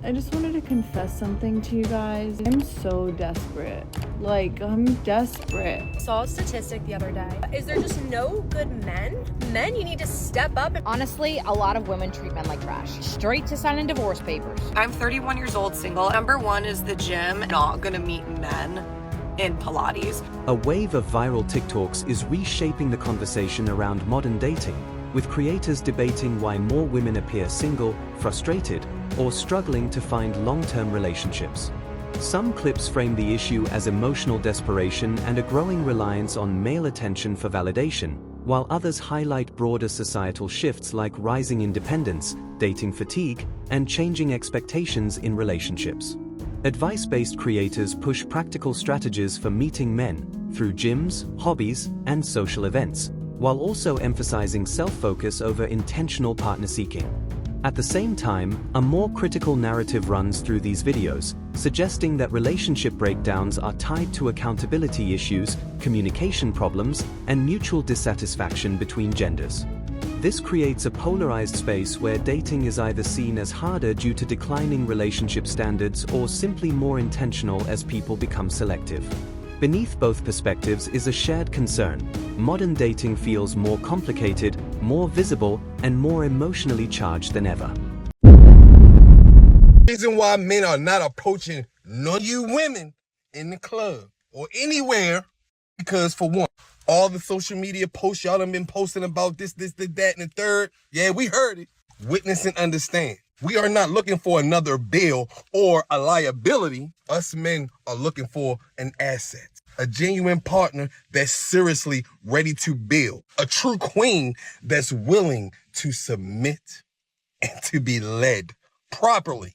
I just wanted to confess something to you guys. I'm so desperate. Like, I'm desperate. I saw a statistic the other day. Is there just no good men? Men, you need to step up. Honestly, a lot of women treat men like trash. Straight to signing divorce papers. I'm 31 years old, single. Number one is the gym. Not gonna meet men in Pilates. A wave of viral TikToks is reshaping the conversation around modern dating, with creators debating why more women appear single, frustrated, or struggling to find long-term relationships. Some clips frame the issue as emotional desperation and a growing reliance on male attention for validation, while others highlight broader societal shifts like rising independence, dating fatigue, and changing expectations in relationships. Advice-based creators push practical strategies for meeting men through gyms, hobbies, and social events, while also emphasizing self-focus over intentional partner seeking. At the same time, a more critical narrative runs through these videos, suggesting that relationship breakdowns are tied to accountability issues, communication problems, and mutual dissatisfaction between genders. This creates a polarized space where dating is either seen as harder due to declining relationship standards or simply more intentional as people become selective. Beneath both perspectives is a shared concern. Modern dating feels more complicated, more visible, and more emotionally charged than ever. The reason why men are not approaching none of you women in the club or anywhere, because for one, all the social media posts y'all done been posting about this, that, and the third. Yeah, we heard it. Witness and understand. We are not looking for another bill or a liability. Us men are looking for an asset. A genuine partner that's seriously ready to build. A true queen that's willing to submit and to be led properly.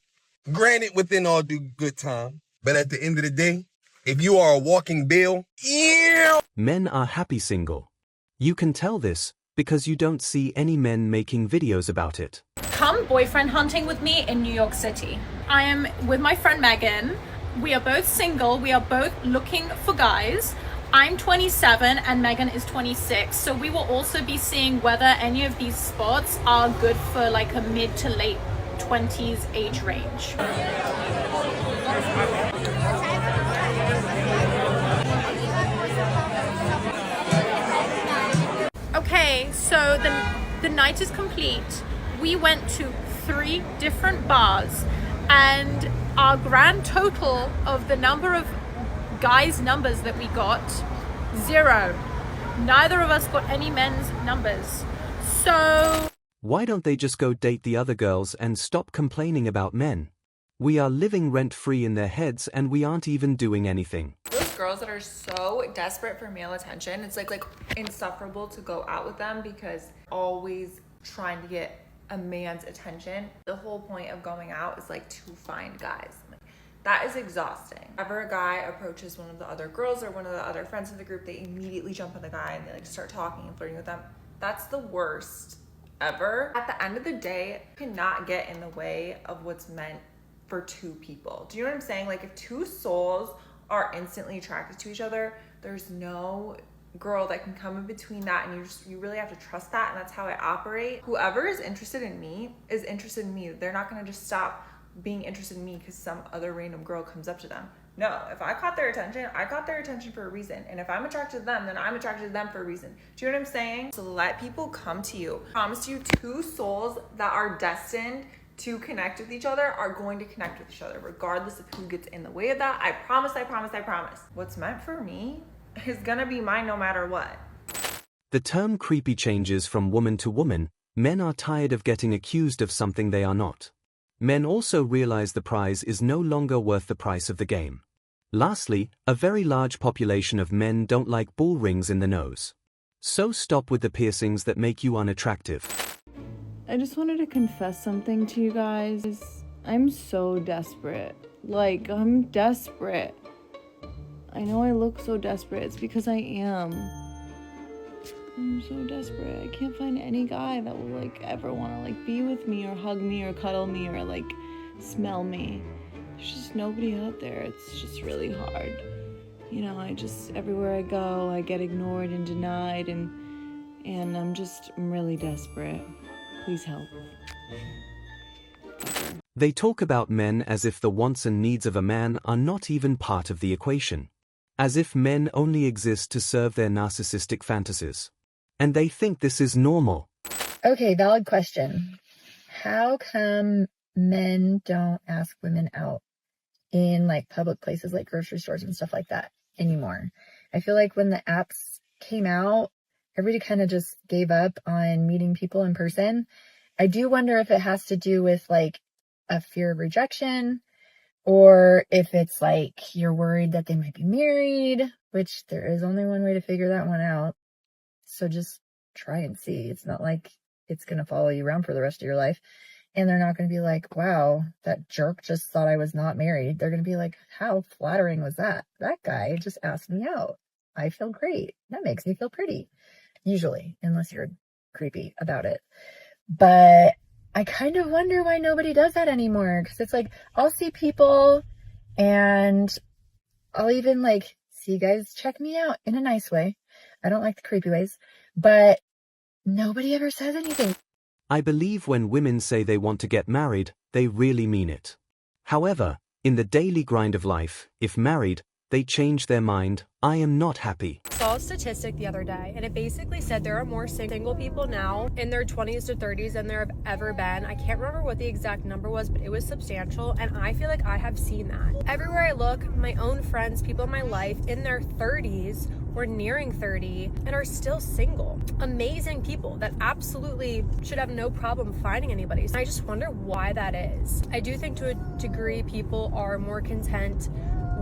Granted, within all due good time. But at the end of the day, if you are a walking bill, yeah. Men are happy single. You can tell this because you don't see any men making videos about it. Come boyfriend hunting with me in New York City. I am with my friend Megan. We are both single. We are both looking for guys. I'm 27 and Megan is 26. So we will also be seeing whether any of these spots are good for like a mid to late 20s age range. Okay, so the night is complete. We went to 3 different bars and our grand total of the number of guys' numbers that we got, 0. Neither of us got any men's numbers. So why don't they just go date the other girls and stop complaining about men? We are living rent-free in their heads and we aren't even doing anything. Those girls that are so desperate for male attention, it's like insufferable to go out with them because always trying to get a man's attention. The whole point of going out is like to find guys. Like, that is exhausting. Whenever a guy approaches one of the other girls or one of the other friends in the group, they immediately jump on the guy and they like start talking and flirting with them. That's the worst ever. At the end of the day, you cannot get in the way of what's meant for 2 people. Do you know what I'm saying? Like if 2 souls are instantly attracted to each other, there's no girl that can come in between that, and you really have to trust that, and that's how I operate. Whoever is interested in me is interested in me. They're not going to just stop being interested in me because some other random girl comes up to them. No, if I caught their attention, I caught their attention for a reason. And if I'm attracted to them, then I'm attracted to them for a reason. Do you know what I'm saying? So let people come to you. I promise you, 2 souls that are destined to connect with each other are going to connect with each other regardless of who gets in the way of that. I promise, I promise, I promise. What's meant for me is gonna be mine no matter what. The term creepy changes from woman to woman. Men are tired of getting accused of something they are not. Men also realize the prize is no longer worth the price of the game. Lastly, a very large population of men don't like bull rings in the nose. So stop with the piercings that make you unattractive. I just wanted to confess something to you guys. I'm so desperate. Like, I'm desperate. I know I look so desperate. It's because I am. I'm so desperate. I can't find any guy that will, like, ever want to, like, be with me or hug me or cuddle me or, like, smell me. There's just nobody out there. It's just really hard. You know, everywhere I go, I get ignored and denied, and I'm really desperate. Please help. They talk about men as if the wants and needs of a man are not even part of the equation. As if men only exist to serve their narcissistic fantasies. And they think this is normal. Okay, valid question. How come men don't ask women out in like public places like grocery stores and stuff like that anymore? I feel like when the apps came out, everybody kind of just gave up on meeting people in person. I do wonder if it has to do with like a fear of rejection, or if it's like you're worried that they might be married, which there is only one way to figure that one out. So just try and see. It's not like it's going to follow you around for the rest of your life. And they're not going to be like, wow, that jerk just thought I was not married. They're going to be like, how flattering was that? That guy just asked me out. I feel great. That makes me feel pretty. Usually, unless you're creepy about it. But I kind of wonder why nobody does that anymore. Because it's like, I'll see people and I'll even like see guys check me out in a nice way. I don't like the creepy ways. But nobody ever says anything. I believe when women say they want to get married, they really mean it. However, in the daily grind of life, if married, they change their mind. I am not happy. Saw a statistic the other day, and it basically said there are more single people now in their 20s to 30s than there have ever been. I can't remember what the exact number was, but it was substantial, and I feel like I have seen that. Everywhere I look, my own friends, people in my life in their 30s or nearing 30 and are still single. Amazing people that absolutely should have no problem finding anybody. So I just wonder why that is. I do think to a degree people are more content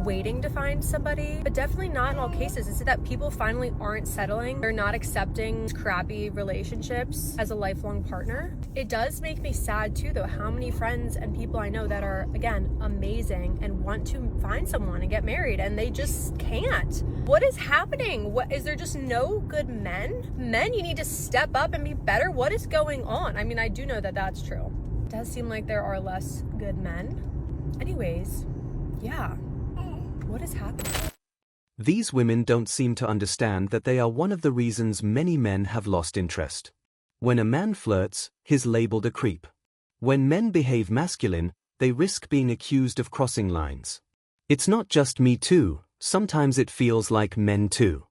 waiting to find somebody, but definitely not in all cases. Is it that people finally aren't settling? They're not accepting crappy relationships as a lifelong partner? It does make me sad too, though, how many friends and people I know that are, again, amazing and want to find someone and get married, and they just can't. What is happening? What is there just no good men? Men, you need to step up and be better. What is going on? I mean, I do know that that's true. It does seem like there are less good men. Anyways, yeah. What is happening? These women don't seem to understand that they are one of the reasons many men have lost interest. When a man flirts, he's labeled a creep. When men behave masculine, they risk being accused of crossing lines. It's not just me too, sometimes it feels like men too.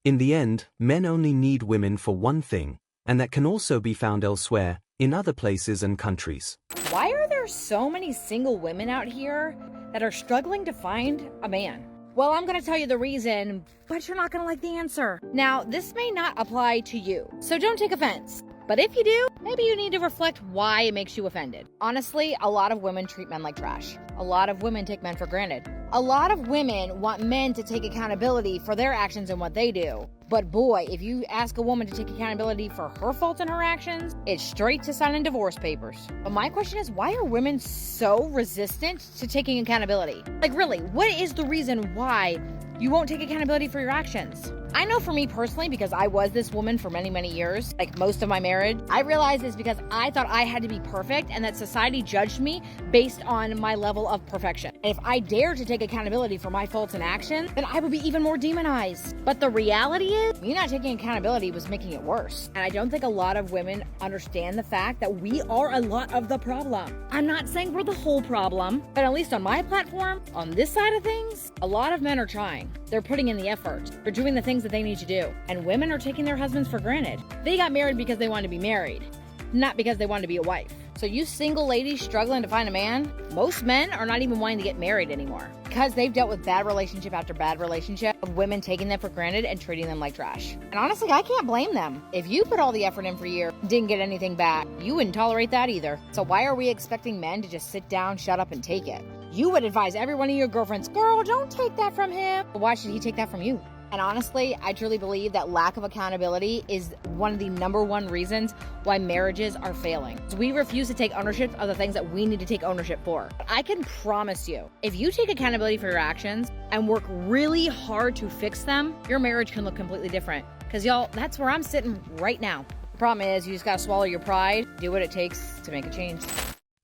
In the end, men only need women for one thing, and that can also be found elsewhere, in other places and countries. Why are there so many single women out here that are struggling to find a man? Well, I'm going to tell you the reason, but you're not going to like the answer. Now, this may not apply to you, so don't take offense. But if you do, maybe you need to reflect why it makes you offended. Honestly, a lot of women treat men like trash. A lot of women take men for granted. A lot of women want men to take accountability for their actions and what they do. But boy, if you ask a woman to take accountability for her faults and her actions, it's straight to signing divorce papers. But my question is, why are women so resistant to taking accountability? Like really, what is the reason why you won't take accountability for your actions? I know for me personally, because I was this woman for many, many years, like most of my marriage, I realized it's because I thought I had to be perfect and that society judged me based on my level of perfection. And if I dared to take accountability for my faults and actions, then I would be even more demonized. But the reality is, me not taking accountability was making it worse. And I don't think a lot of women understand the fact that we are a lot of the problem. I'm not saying we're the whole problem, but at least on my platform, on this side of things, a lot of men are trying. They're putting in the effort. They're doing the things that they need to do. And women are taking their husbands for granted. They got married because they wanted to be married, not because they wanted to be a wife. So you single ladies struggling to find a man, most men are not even wanting to get married anymore because they've dealt with bad relationship after bad relationship of women taking them for granted and treating them like trash. And honestly, I can't blame them. If you put all the effort in for a year, didn't get anything back, you wouldn't tolerate that either. So why are we expecting men to just sit down, shut up, and take it? You would advise every one of your girlfriends, girl, don't take that from him. Why should he take that from you? And honestly, I truly believe that lack of accountability is one of the #1 reasons why marriages are failing. So we refuse to take ownership of the things that we need to take ownership for. But I can promise you, if you take accountability for your actions and work really hard to fix them, your marriage can look completely different. Because y'all, that's where I'm sitting right now. The problem is you just gotta swallow your pride, do what it takes to make a change.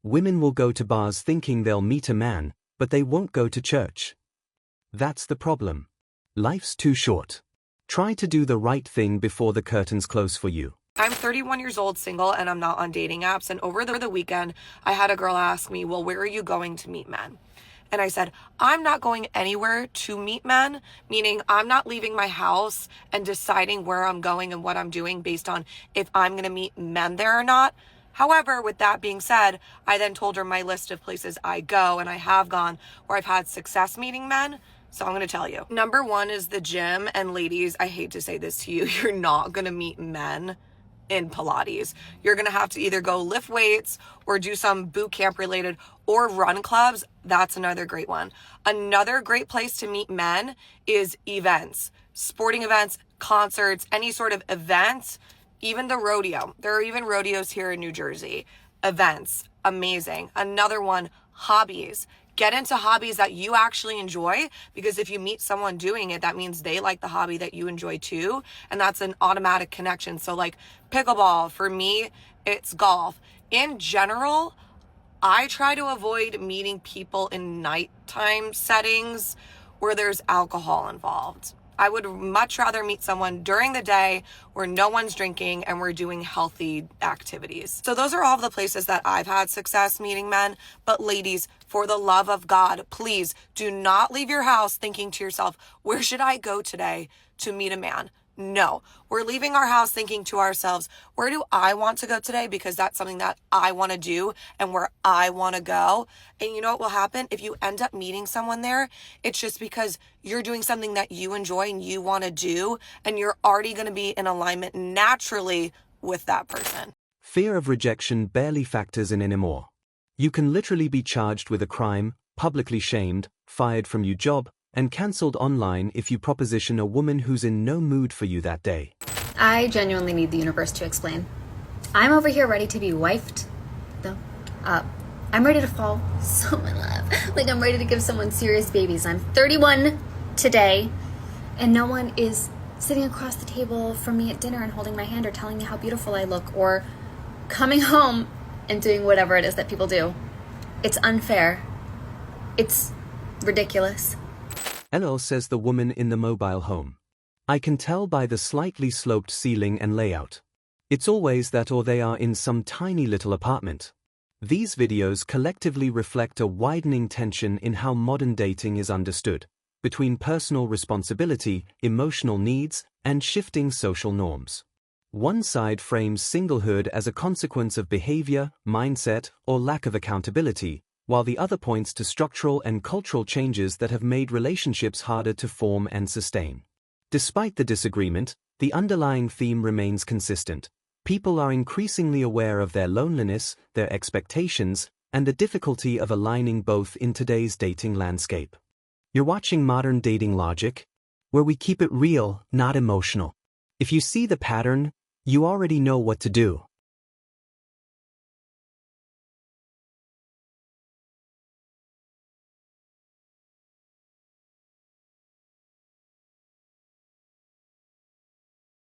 Women will go to bars thinking they'll meet a man, but they won't go to church. That's the problem. Life's too short. Try to do the right thing before the curtains close for you. I'm 31 years old, single, and I'm not on dating apps. And over the weekend, I had a girl ask me, well, where are you going to meet men? And I said, I'm not going anywhere to meet men, meaning I'm not leaving my house and deciding where I'm going and what I'm doing based on if I'm going to meet men there or not. However, with that being said, I then told her my list of places I go and I have gone where I've had success meeting men. So I'm going to tell you. Number one is the gym. And ladies, I hate to say this to you, you're not going to meet men in Pilates. You're going to have to either go lift weights or do some boot camp related or run clubs. That's another great one. Another great place to meet men is events, sporting events, concerts, any sort of events, even the rodeo. There are even rodeos here in New Jersey. Events, amazing. Another one, hobbies. Get into hobbies that you actually enjoy, because if you meet someone doing it, that means they like the hobby that you enjoy too. And that's an automatic connection. So like pickleball, for me, it's golf. In general, I try to avoid meeting people in nighttime settings where there's alcohol involved. I would much rather meet someone during the day where no one's drinking and we're doing healthy activities. So those are all of the places that I've had success meeting men. But ladies, for the love of God, please do not leave your house thinking to yourself, where should I go today to meet a man? No, we're leaving our house thinking to ourselves, where do I want to go today? Because that's something that I want to do and where I want to go. And you know what will happen? If you end up meeting someone there, it's just because you're doing something that you enjoy and you want to do, and you're already going to be in alignment naturally with that person. Fear of rejection barely factors in anymore. You can literally be charged with a crime, publicly shamed, fired from your job, and cancelled online if you proposition a woman who's in no mood for you that day. I genuinely need the universe to explain. I'm over here ready to be wifed, though. I'm ready to fall so in love. Like, I'm ready to give someone serious babies. I'm 31 today, and no one is sitting across the table from me at dinner and holding my hand or telling me how beautiful I look or coming home and doing whatever it is that people do. It's unfair. It's ridiculous. LL, says the woman in the mobile home. I can tell by the slightly sloped ceiling and layout. It's always that, or they are in some tiny little apartment. These videos collectively reflect a widening tension in how modern dating is understood, between personal responsibility, emotional needs, and shifting social norms. One side frames singlehood as a consequence of behavior, mindset, or lack of accountability, while the other points to structural and cultural changes that have made relationships harder to form and sustain. Despite the disagreement, the underlying theme remains consistent. People are increasingly aware of their loneliness, their expectations, and the difficulty of aligning both in today's dating landscape. You're watching Modern Dating Logic, where we keep it real, not emotional. If you see the pattern, you already know what to do.